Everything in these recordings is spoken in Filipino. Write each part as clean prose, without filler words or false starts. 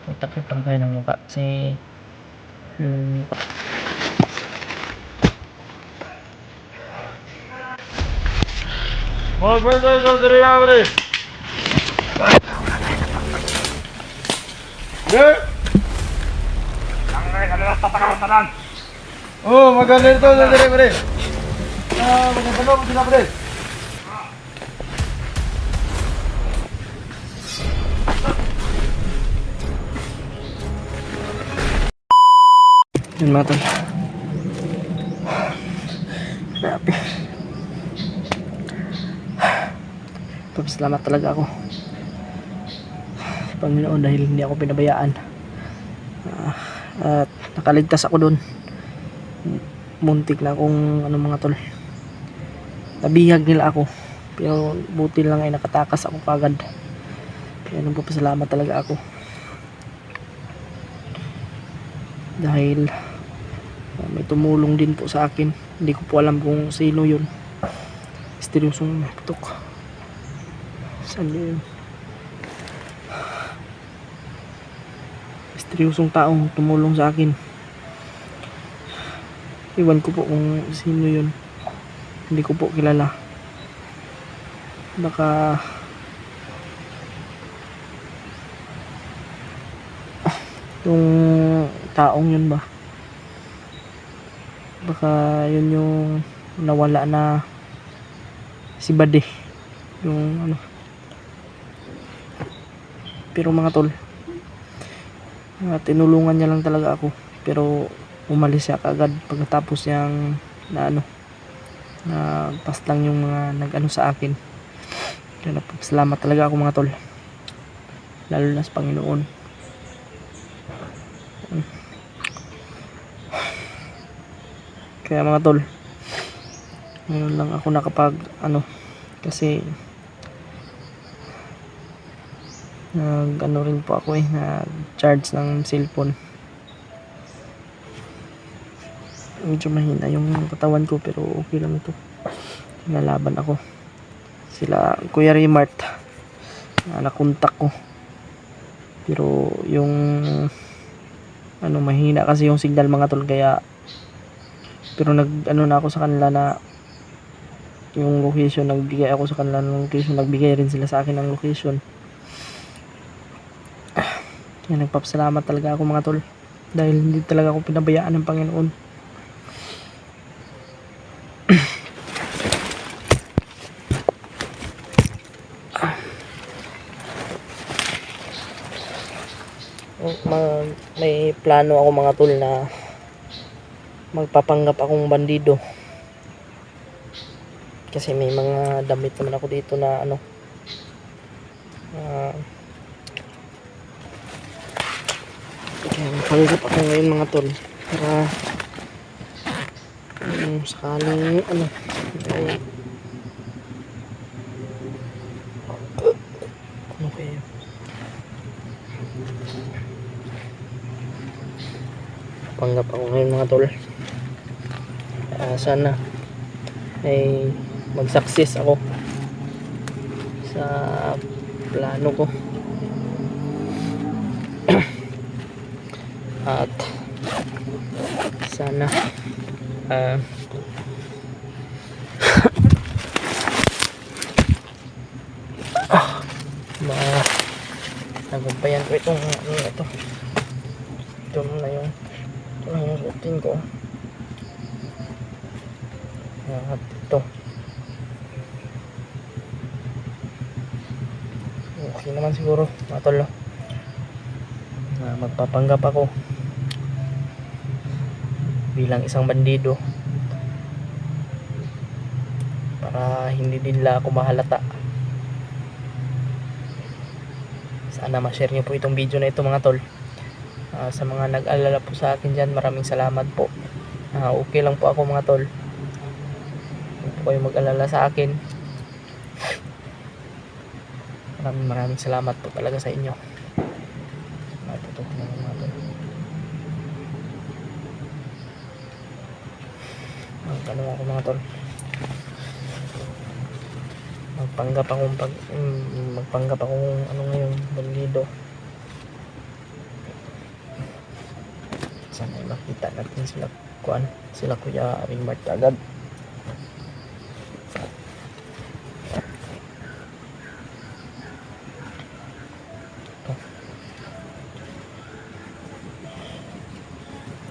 Takip lang kayo ng mukha kasi Mga brother, sa diri na pre. Sir! Ang nagkakalas tatangan. Oh, maganda ito sa diri pre. Maganda mo sila pre. yun mga tol. Grabe. Salamat talaga ako sa Panginoon dahil hindi ako pinabayaan. At nakaligtas ako doon. Muntik na akong mga tol. Nabihag nila ako. Pero buti lang ay nakatakas ako kagad. Kaya nagpapasalamat talaga ako. Dahil may tumulong din po sa akin. Hindi ko po alam kung sino yun. Misteryosong putok. Saan yun? Misteryosong taong tumulong sa akin. Iwan ko po kung sino yun. Hindi ko po kilala. Baka yung taong yun ba? Baka yun yung nawala na si Bade. Yung pero mga tol, tinulungan niya lang talaga ako. Pero umalis siya kagad pagkatapos niyang na pas lang yung mga nag sa akin. Kaya napapasalamat talaga ako mga tol, lalo na sa Panginoon. Kaya mga tol, ngayon lang ako nakapag kasi nag rin po ako nag charge ng cellphone. Medyo mahina yung katawan ko pero okay lang ito. Nalaban ako. Sila Kuya Remart nakontak ko. Pero yung mahina kasi yung signal mga tol, kaya pero nag na ako sa kanila na yung location, nagbigay ako sa kanila ng location, nagbigay rin sila sa akin ng location. Kaya nagpapasalamat talaga ako mga tol dahil hindi talaga ako pinabayaan ng Panginoon. May plano ako mga tol na magpapanggap akong bandido. Kasi may mga damit naman ako dito na kaya magpanggap ako ngayon mga tol para sakali kayo panggap ako ngayon mga tol. Sana ay mag-success ako sa plano ko. At sana nagumpayan ko itong ito na yung routine ko. At ito okay naman siguro mga tol, magpapanggap ako bilang isang bandido para hindi nila ako mahalata. Sana ma-share nyo po itong video na ito mga tol. Sa mga nag-alala po sa akin dyan, maraming salamat po. Okay lang po ako mga tol. Huwag po kayo mag-alala sa akin. Maraming salamat po talaga sa inyo. Ito mga tol. Magtanong ako mga tol. magpanggap akong ngayon bandido sana ay makita natin sila kuan, sila Kuya Rimart agad.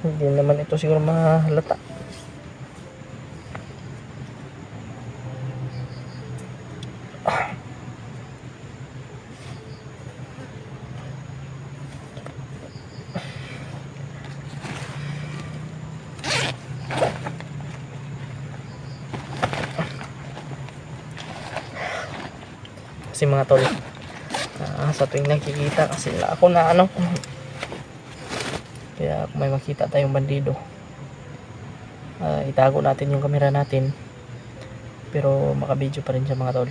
Hindi naman ito siguro mahalata. Kasi mga tol, sa tuwing nakikita kasi ako na ano, kaya kung may makita tayong bandido, itago natin yung camera natin pero makabidyo pa rin siya mga tol.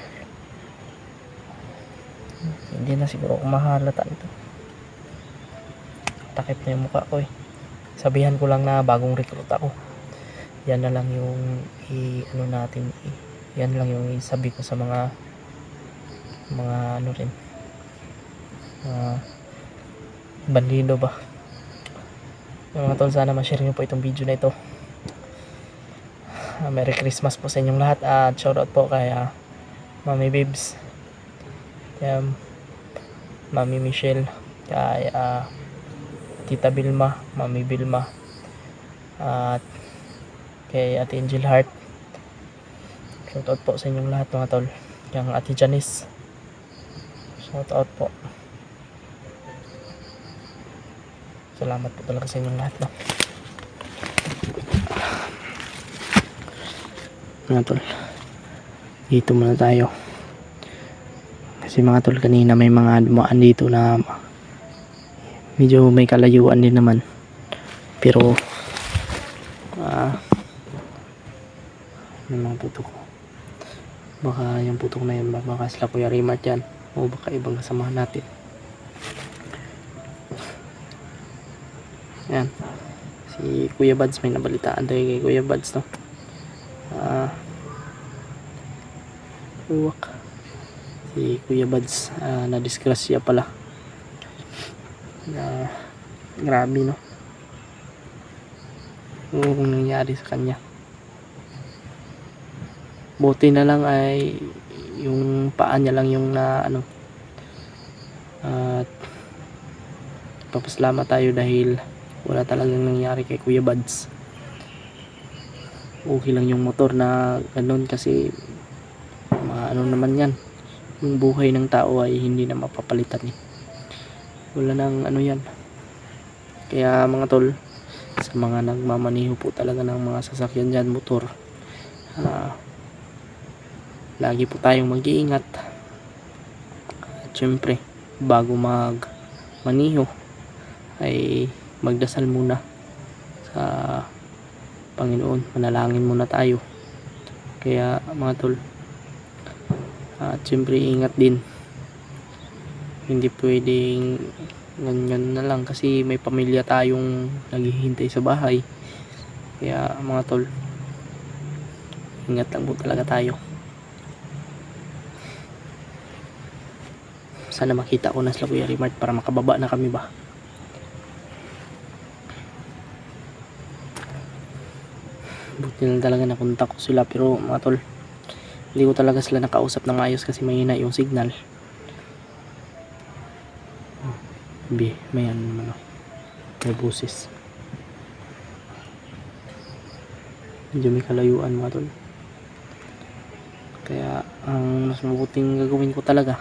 Hindi na siguro ako mahalata nito, takip na yung mukha ko eh. Sabihan ko lang na bagong recruit ako, yan na lang yung ano natin yan lang yung isabi ko sa mga ano rin, bandido ba. Mga tol, sana ma-share nyo po itong video na ito. Merry Christmas po sa inyong lahat at shoutout po kay Mami Bibs, kay Mami Michelle, kay Tita Bilma, Mami Bilma, at kay Ate Angel Heart. Shoutout po sa inyong lahat mga tol. Kay Ate Janice, shoutout po. Salamat po talaga sa inyong lahat, no? Mga tol, dito muna tayo kasi mga tol, kanina may mga dumaan dito na medyo may kalayuan din naman, pero yung mga putok, baka yung putok na yun baka sila Kuya Rimart yan o baka ibang kasamahan natin. Yan, si Kuya Buds, may nabalitaan tayo kay Kuya Buds, no? Uwak si Kuya Buds, na disgrasya pala, grabe, no? Yung nangyari sa kanya, buti na lang ay yung paa niya lang yung na ano, at papasalamat tayo dahil wala talagang nangyari kay Kuya Buds. Okay lang yung motor na ganun kasi ano naman yan, yung buhay ng tao ay hindi na mapapalitan eh. Wala nang ano yan. Kaya mga tol, sa mga nagmamaniho po talaga ng mga sasakyan dyan, motor, lagi po tayong mag-iingat. At syempre, bago magmaniho ay magdasal muna sa Panginoon, manalangin muna tayo. Kaya mga tol, at syempre ingat din, hindi pwedeng ganyan na lang kasi may pamilya tayong naghihintay sa bahay. Kaya mga tol, ingat lang po talaga tayo. Sana makita ko na sila Kuya Rimart para makababa na kami ba. Buti na talaga nakunta ko sila, pero mga tol, hindi ko talaga sila nakausap ng ayos kasi mahina yung signal. May ano naman, may busis, medyo may kalayuan mga tol. Kaya ang mas mabuting gagawin ko talaga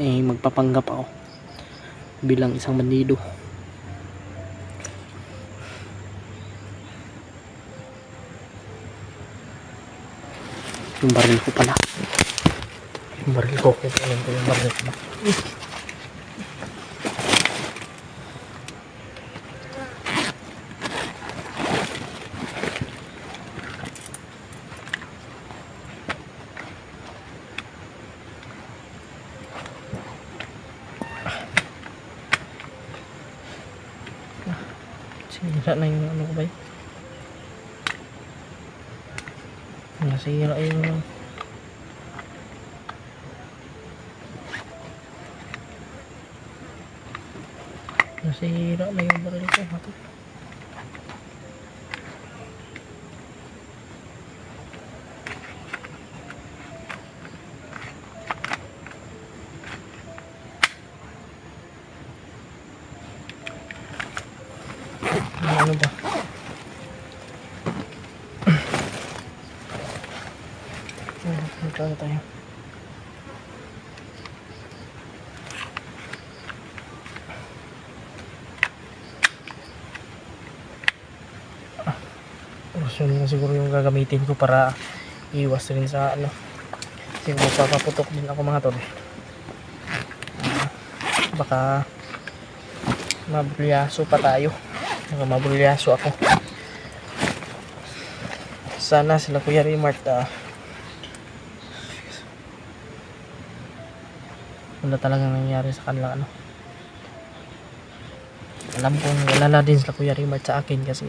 ay magpapanggap ako bilang isang bandido. Yung baril ko pala, yung baril ko, kukunin ko yung baril ko. Sira na yung ano ko ba yun? Nasira yung baril ko. Ano ba? Ito tayo. Yun na siguro yung gagamitin ko para iwas rin sa ano. Kasi magpapaputok din ako mga tol. Baka mabulyaso pa tayo. Baka mabulyaso ako. Sana sila Kuya Rimart wala talagang nangyari sa kanila ano. Alam kong wala na din sila Kuya Rimart sa akin kasi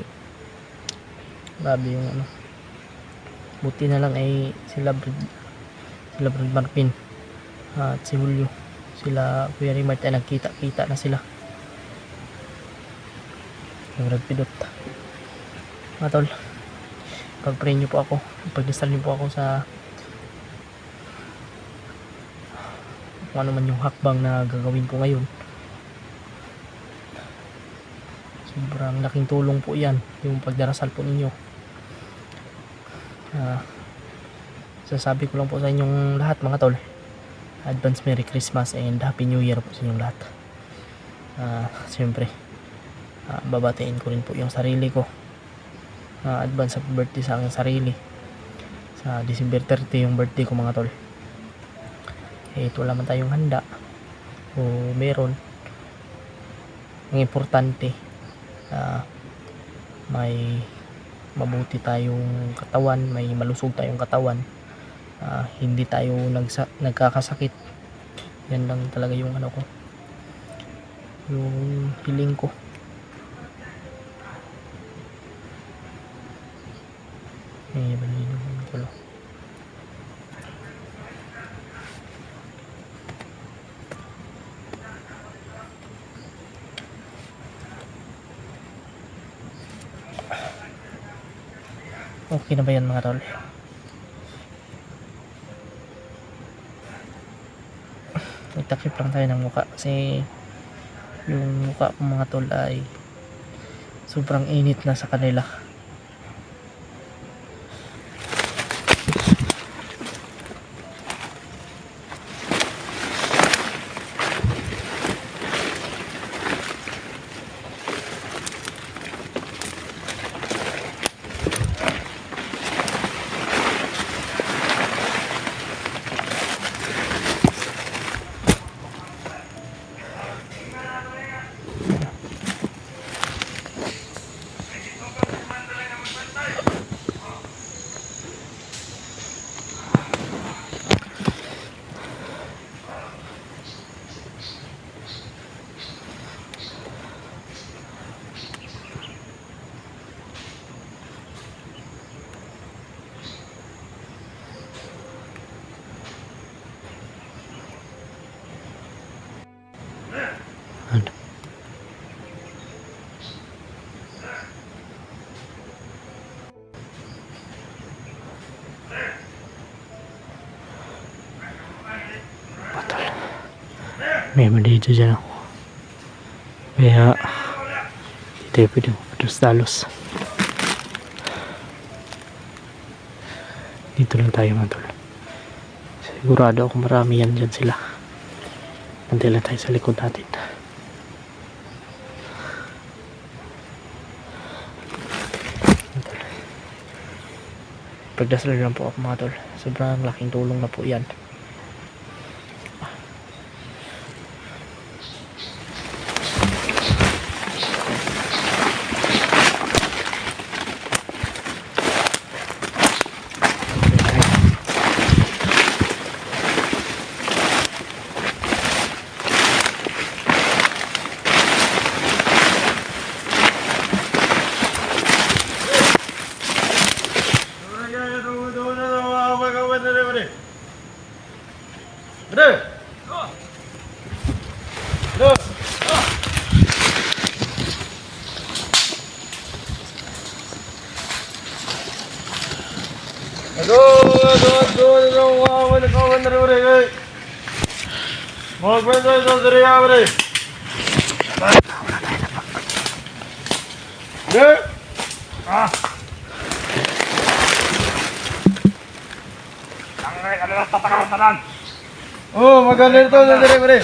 grabe yung ano. Buti na lang ay sila Brad Marpin at si Julio, sila Kuya Rimart ay nagkita-kita na sila. Brad Pidot mga tol, pag-pray nyo po ako, pag-dasal nyo po ako sa kung ano man yung hakbang na gagawin ko ngayon. Sobrang laking tulong po yan yung pagdarasal po ninyo. Sasabi ko lang po sa inyong lahat mga tol, advance Merry Christmas and Happy New Year po sa inyong lahat. Siyempre babatiin ko rin po yung sarili ko, advance happy birthday sa aking sarili sa December 30 yung birthday ko mga tol. Ito lamang tayong handa o meron. Ang importante may mabuti tayong katawan, may malusog tayong katawan, hindi tayo nagkakasakit. Yan lang talaga yung ano ko, yung hiling ko. May balino ng tulo. Okay na ba yan mga tol? Nagtakip lang tayo ng muka kasi yung muka ko mga tol ay sobrang init na sa kanila. Ano? Patol. May malido dyan ako. Kaya hindi tayo pwede mapados-dalos. Dito lang tayo mga tol. Sigurado ako marami yan dyan sila. Nandito lang tayo sa likod natin. Pagdasal lang po ako mga tol. Sobrang laking tulong na po yan. Brother! Oh, magaling ito, sandali, pare.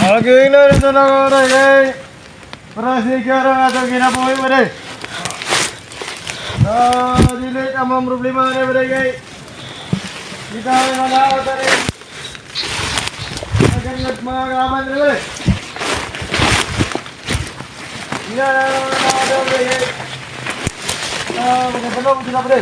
Lagi na rin ito na oray, kay para siguro ang atong ginabuhi, pare. Dili ka mong problema na, pare, kay kita ay malaot na rin. Nagandang mga kaman rin, pare. Yan ang mga kaman, pare. Magandang sila, pare.